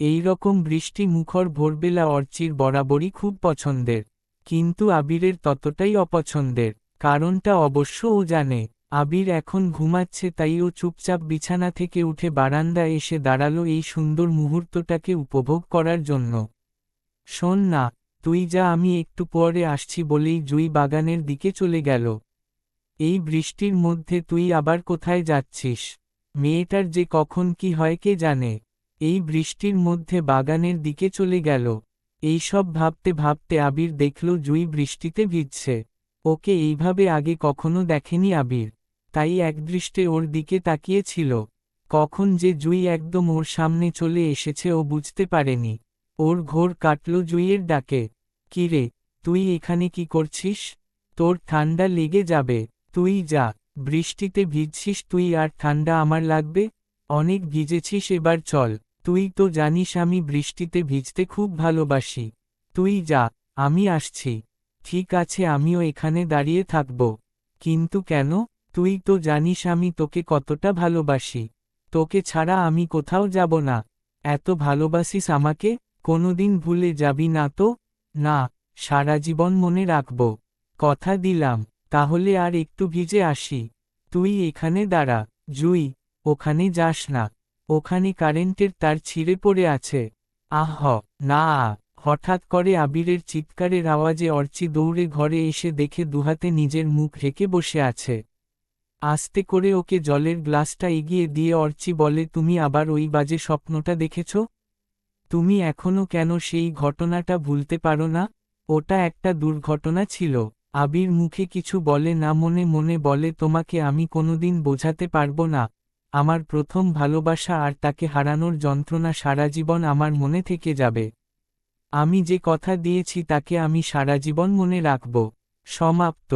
এই রকম বৃষ্টি মুখর ভোরবেলা অর্চির বরাবরই খুব পছন্দের, কিন্তু আবিরের ততটাই অপছন্দের। কারণটা অবশ্য ও জানে। আবির এখন ঘুমাচ্ছে, তাই ও চুপচাপ বিছানা থেকে উঠে বারান্দায় এসে দাঁড়ালো এই সুন্দর মুহূর্তটাকে উপভোগ করার জন্য। শোন না, তুই যা, আমি একটু পরে আসছি বলেই জুই বাগানের দিকে চলে গেল। এই বৃষ্টির মধ্যে তুই আবার কোথায় যাচ্ছিস? মেয়েটার যে কখন কি হয় কে জানে। এই বৃষ্টির মধ্যে বাগানের দিকে চলে গেল। এইসব ভাবতে ভাবতে আবির দেখল জুই বৃষ্টিতে ভিজছে। ওকে এইভাবে আগে কখনো দেখেনি আবির, তাই একদৃষ্টে ওর দিকে তাকিয়েছিল। কখন যে জুই একদম ওর সামনে চলে এসেছে ও বুঝতে পারেনি। ওর ঘোর কাটল জুইয়ের ডাকে। কিরে, তুই এখানে কি করছিস? তোর ঠান্ডা লেগে যাবে, তুই যা। বৃষ্টিতে ভিজছিস তুই, আর ঠান্ডা আমার লাগবে? অনেক ভিজেছিস, এবার চল। তুই তো জানিস আমি বৃষ্টিতে ভিজতে খুব ভালোবাসি। তুই যা, আমি আসছি। ঠিক আছে, আমিও এখানে দাঁড়িয়ে থাকব। কিন্তু কেন? তুই তো জানিস আমি তোকে কতটা ভালোবাসি। তোকে ছাড়া আমি কোথাও যাব না। এত ভালোবাসিস আমাকে, কোনোদিন ভুলে যাবি না তো? না, সারা জীবন মনে রাখব। কথা দিলাম। তাহলে আর একটু ভিজে আসি। তুই এখানে দাঁড়া। জুই, ওখানে যাস না। ওখানে কারেন্টের তার ছিঁড়ে পড়ে আছে। আহ, না। হঠাৎ করে আবিরের চিৎকারের আওয়াজে অর্চি দৌড়ে ঘরে এসে দেখে দুহাতে নিজের মুখ ঢেকে বসে আছে। আস্তে করে ওকে জলের গ্লাসটা এগিয়ে দিয়ে অর্চি বলে, তুমি আবার ওই বাজে স্বপ্নটা দেখেছ? তুমি এখনো কেন সেই ঘটনাটা ভুলতে পারো না? ওটা একটা দুর্ঘটনা ছিল। আবির মুখে কিছু বলে না, মনে মনে বলে, তোমাকে আমি কোনোদিন বোঝাতে পারবো না। আমার প্রথম ভালোবাসা, আর তাকে হারানোর যন্ত্রণা সারা জীবন আমার মনে থেকে যাবে। আমি যে কথা দিয়েছি তাকে আমি সারা জীবন মনে রাখব। সমাপ্ত।